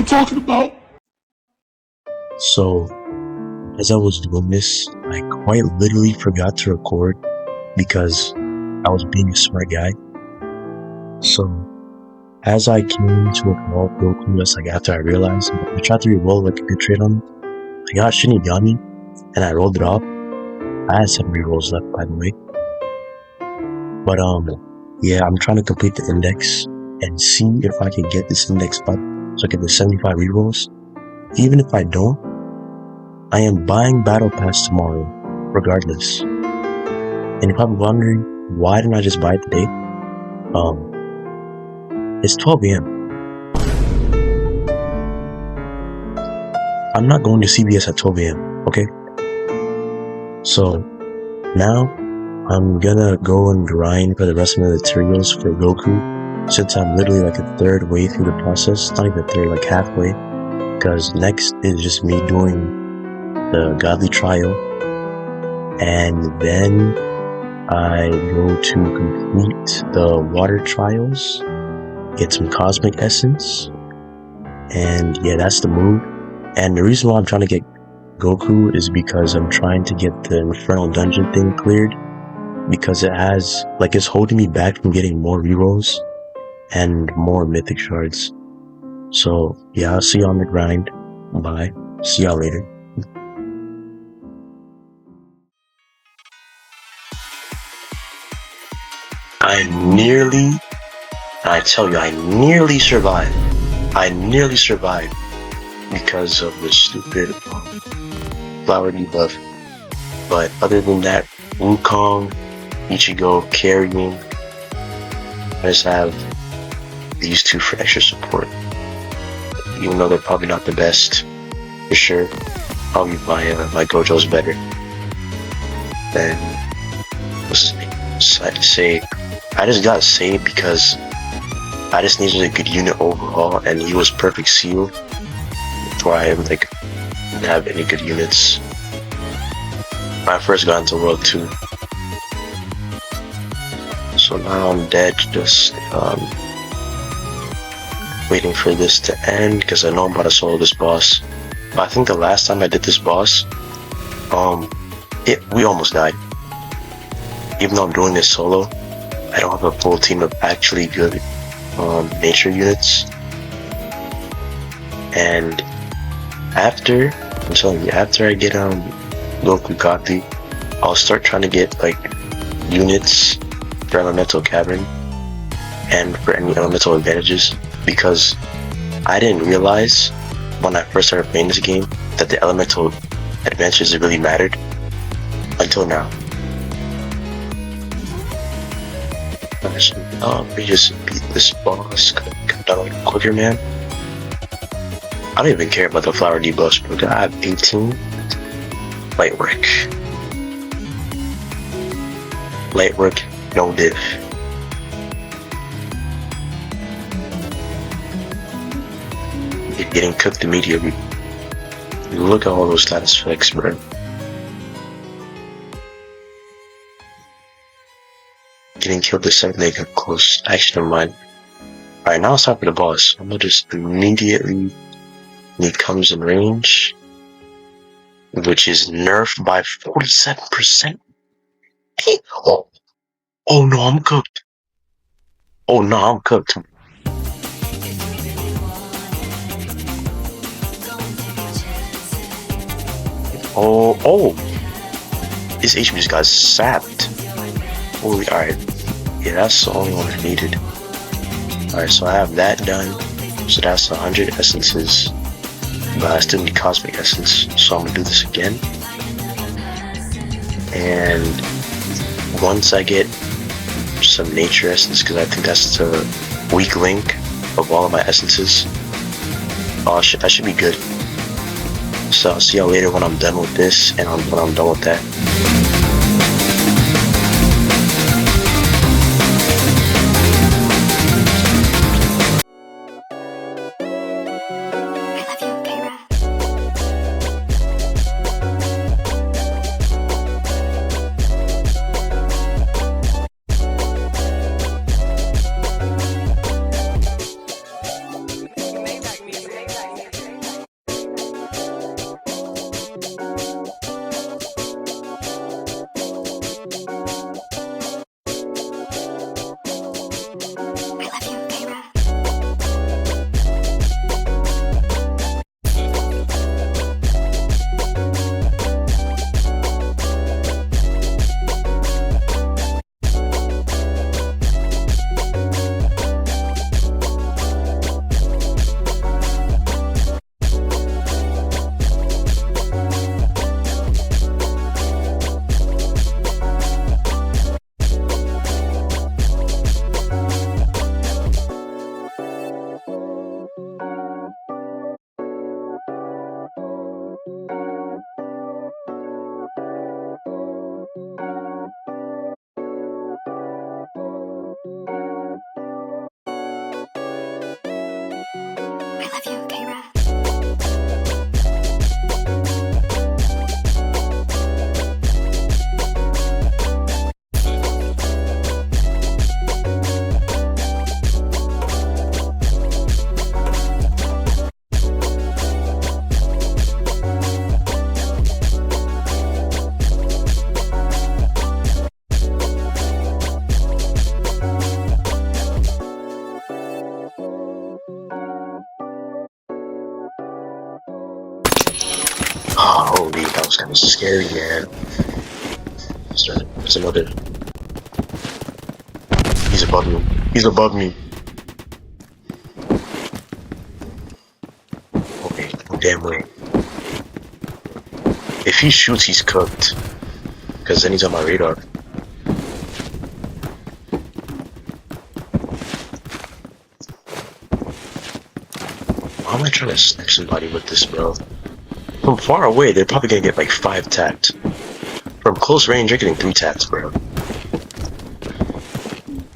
talking about. So, as I was doing this, I quite literally forgot to record because I was being a smart guy. So, as I came to evolve Goku, after I realized, I tried to re-roll like a good trade on him. I got Shinigami, and I rolled it off. I had 7 re-rolls left, by the way. But, yeah, I'm trying to complete the index and see if I can get this index up so I get the 75 re-rolls. Even if I don't, I am buying Battle Pass tomorrow, regardless. And you're probably wondering, why didn't I just buy it today? It's 12 a.m. I'm not going to CVS at 12 a.m., okay? So, now, I'm gonna go and grind for the rest of the materials for Goku, since I'm literally like a third way through the process, not even a third, like halfway, because next is just me doing the Godly Trial, and then I go to complete the Water Trials, get some Cosmic Essence, and yeah, that's the move. And the reason why I'm trying to get Goku is because I'm trying to get the Infernal Dungeon thing cleared, because it has, like, it's holding me back from getting more rerolls and more mythic shards. So yeah, I'll see you on the grind. Bye. See y'all later. I tell you, I nearly survived. Because of the stupid flower debuff. But other than that, Wukong, Ichigo carrying. I just have these two for extra support. Even though they're probably not the best, for sure. Probably my Gojo's better. Then, what's his name? Say, I just got saved because I just needed a good unit overall, and he was perfect seal. Before I didn't have any good units. When I first got into World 2. So now I'm dead, just waiting for this to end, because I know I'm about to solo this boss. But I think the last time I did this boss, we almost died. Even though I'm doing this solo, I don't have a full team of actually good nature units. And after I get Goku Godly, I'll start trying to get units for Elemental Cavern and for any elemental advantages, because I didn't realize when I first started playing this game that the elemental advantages really mattered until now. We just beat this boss, cut down quicker, man. I don't even care about the flower debuffs, but I have 18 light work, no diff. You're getting cooked immediately. Look at all those status effects, bro. Getting killed the second they get close. Actually, never mind. Alright, now it's time for the boss. I'm gonna just immediately, when he comes in range, which is nerfed by 47%. Oh no, I'm cooked. Oh no, I'm cooked. Oh, his HP just got sapped. Holy, alright. Yeah, that's the only one I needed. Alright, so I have that done. So that's 100 essences. But I still need Cosmic Essence, so I'm gonna do this again. And once I get some Nature Essence, because I think that's the weak link of all of my essences, I should be good. So I'll see y'all later when I'm done with this, and when I'm done with that. I love you, Kyra. Oh, holy, that was kind of scary, man. It's another. He's above me. He's above me. Okay, no damn way. If he shoots, he's cooked. Because then he's on my radar. Why am I trying to snipe somebody with this, bro? From far away, they're probably gonna get like 5 tacked. From close range, you're getting 3 tacks, bro.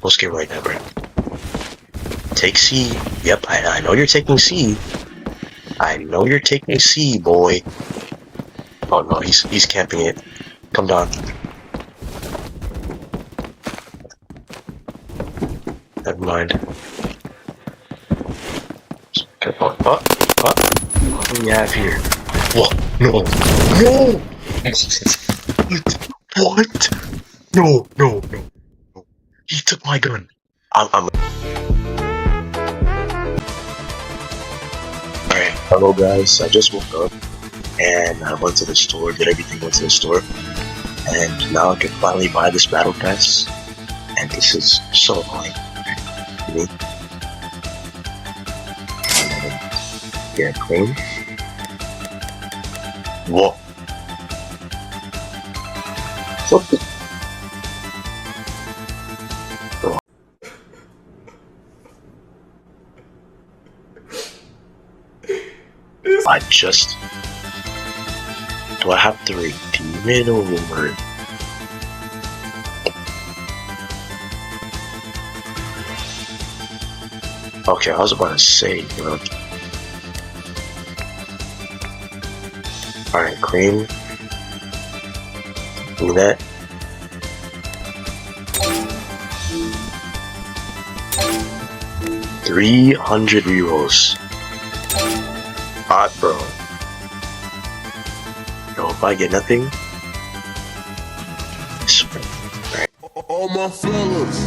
Let's get right now, bro. Take C. Yep, I know you're taking C. I know you're taking C, boy. Oh no, he's camping it. Come down. Never mind. What do we have here? What? No. No! What? No. He took my gun. Alright, hello guys. I just woke up and I went to the store, did everything, went to the store, and now I can finally buy this battle pass. And this is so annoying. Yeah, clean. What? What the? Do I have to redeem it or? Okay, I was about to say, bro. Alright, cream. Do that. $300 rerolls. Hot, bro. Yo, if I get nothing. Alright. All my fellas.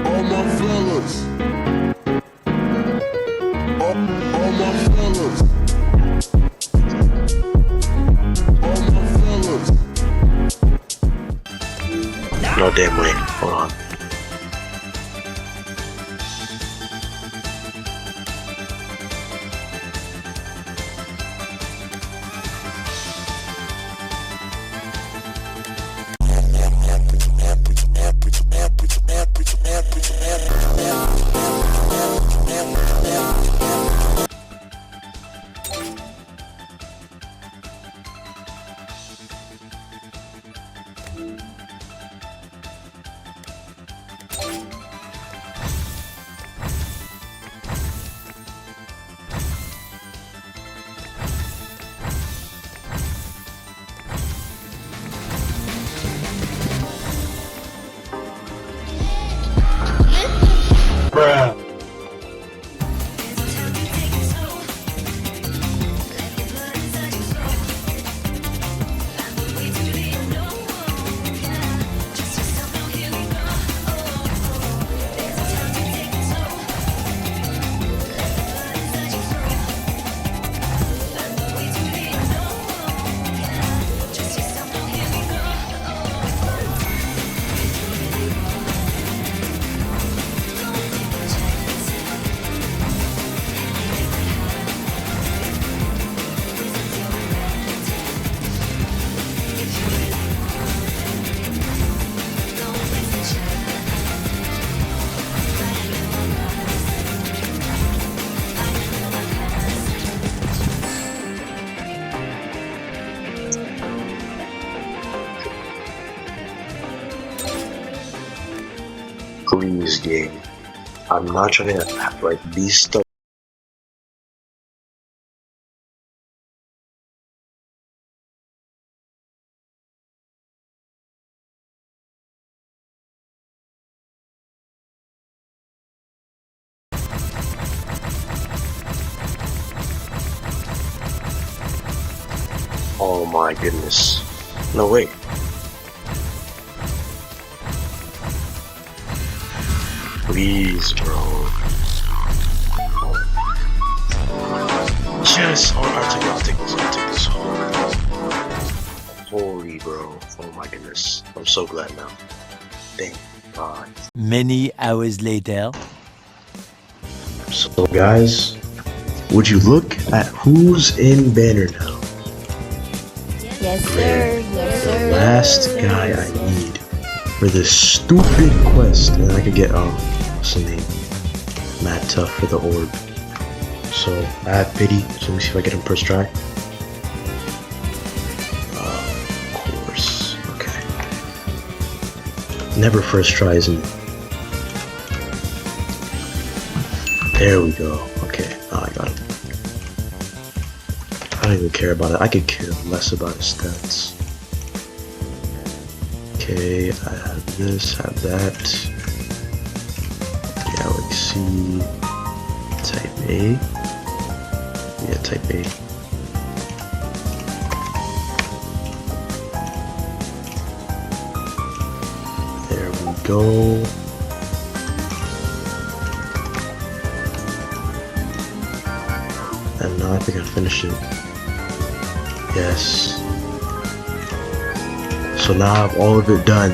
All my fellas. All my fellas. All my fellas. No damn way. Hold on. Bruh. Please, game. I'm not trying to have like be stuck. Oh my goodness. No, wait. Please, bro. Yes! Oh, I'll take this. Holy, bro. Oh my goodness. I'm so glad now. Thank God. Many hours later. So, guys, would you look at who's in banner now? Yes, sir. Yes, The sir. last guy I need for this stupid quest, and I could get what's the name? Mad Tough for the orb. So I have pity. So let me see if I get him first try. Of course. Okay. Never first try, isn't it? There we go. Okay. Oh, I got him. I don't even care about it. I could care less about his stats. Okay, I have this, have that. Galaxy type A. Yeah, type A. There we go. And now I think I finished it. Yes. So now I have all of it done.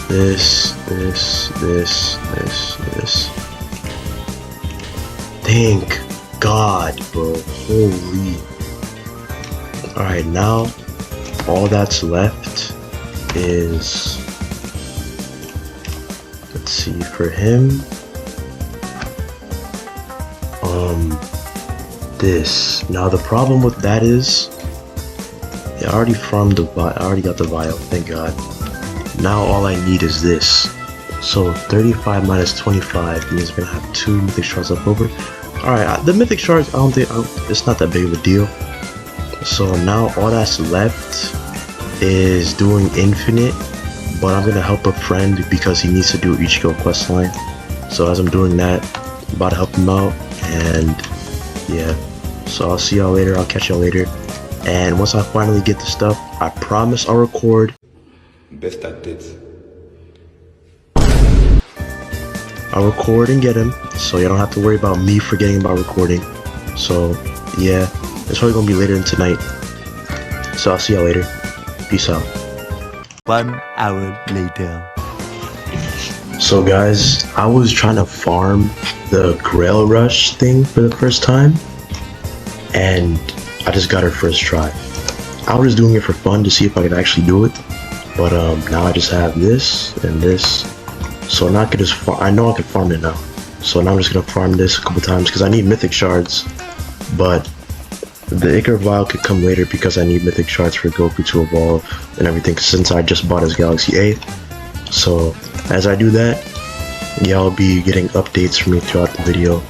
This. Thank God, bro. Holy. Alright, now all that's left is, let's see, for him, this. Now the problem with that is, yeah, I already farmed the I already got the vial, thank God. Now all I need is this. So 35 minus 25 means we're gonna have 2 mythic shards left over. Alright, the mythic shards, it's not that big of a deal. So now all that's left is doing infinite, but I'm gonna help a friend because he needs to do each guild quest line. So as I'm doing that, I'm about to help him out, and yeah. So I'll see y'all later, I'll catch y'all later. And once I finally get the stuff, I promise I'll record. Best at it. I'll record and get him, so you don't have to worry about me forgetting about recording. So yeah, it's probably gonna be later than tonight. So I'll see y'all later. Peace out. 1 hour later. So guys, I was trying to farm the Grail Rush thing for the first time, and I just got her first try. I was just doing it for fun to see if I could actually do it, but now I just have this and this, so now I could just I know I can farm it now. So now I'm just gonna farm this a couple times because I need mythic shards, but the Icar Vial could come later because I need mythic shards for Goku to evolve and everything, since I just bought his Galaxy A. So as I do that, y'all will be getting updates from me throughout the video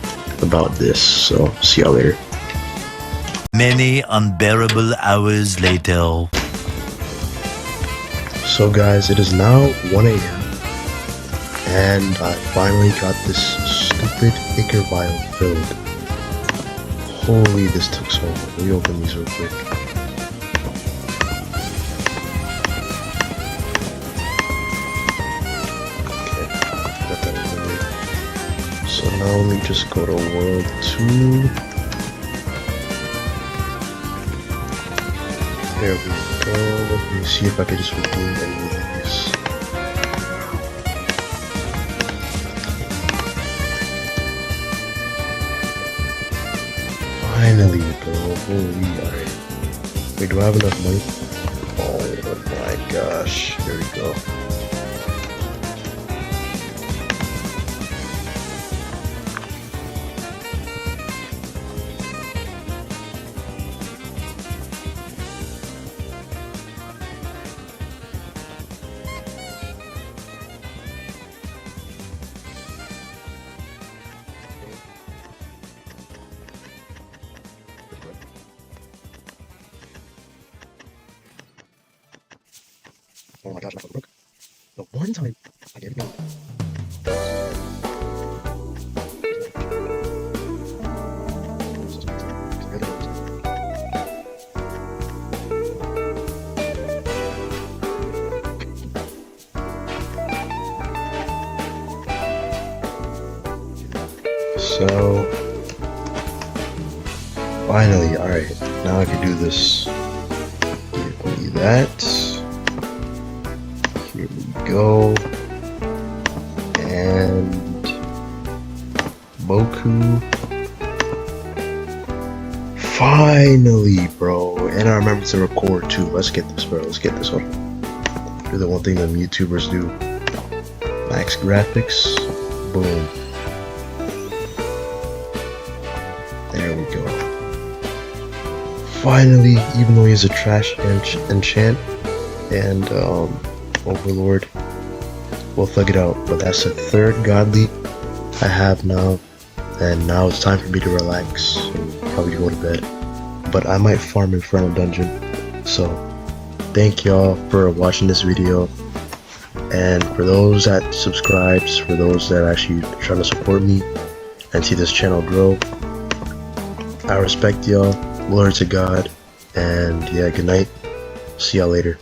about this. So see y'all later. Many unbearable hours later. So guys, it is now 1 AM and I finally got this stupid Icar Vial filled. Holy, this took so long. Let me open these real quick. Okay, got that in the way. So now let me just go to World 2. There we go. Let me see if I can just redeem any of these. Finally, bro. Holy, alright. Wait, do I have enough money? Oh my gosh. Here we go. Oh my gosh, I felt broke. The one time I gave it. So finally, alright, now I can do this. Give me that. Here we go. And Boku. Finally, bro. And I remember to record too. Let's get this, bro. Let's get this one. Do the one thing that YouTubers do. Max graphics. Boom. There we go. Finally, even though he's a trash enchant and overlord, we'll thug it out. But that's the third godly I have now, and now it's time for me to relax and probably go to bed. But I might farm in front of dungeon. So thank y'all for watching this video, and for those that subscribes, for those that actually trying to support me and see this channel grow, I respect y'all. Glory to God. And yeah, good night. See y'all later.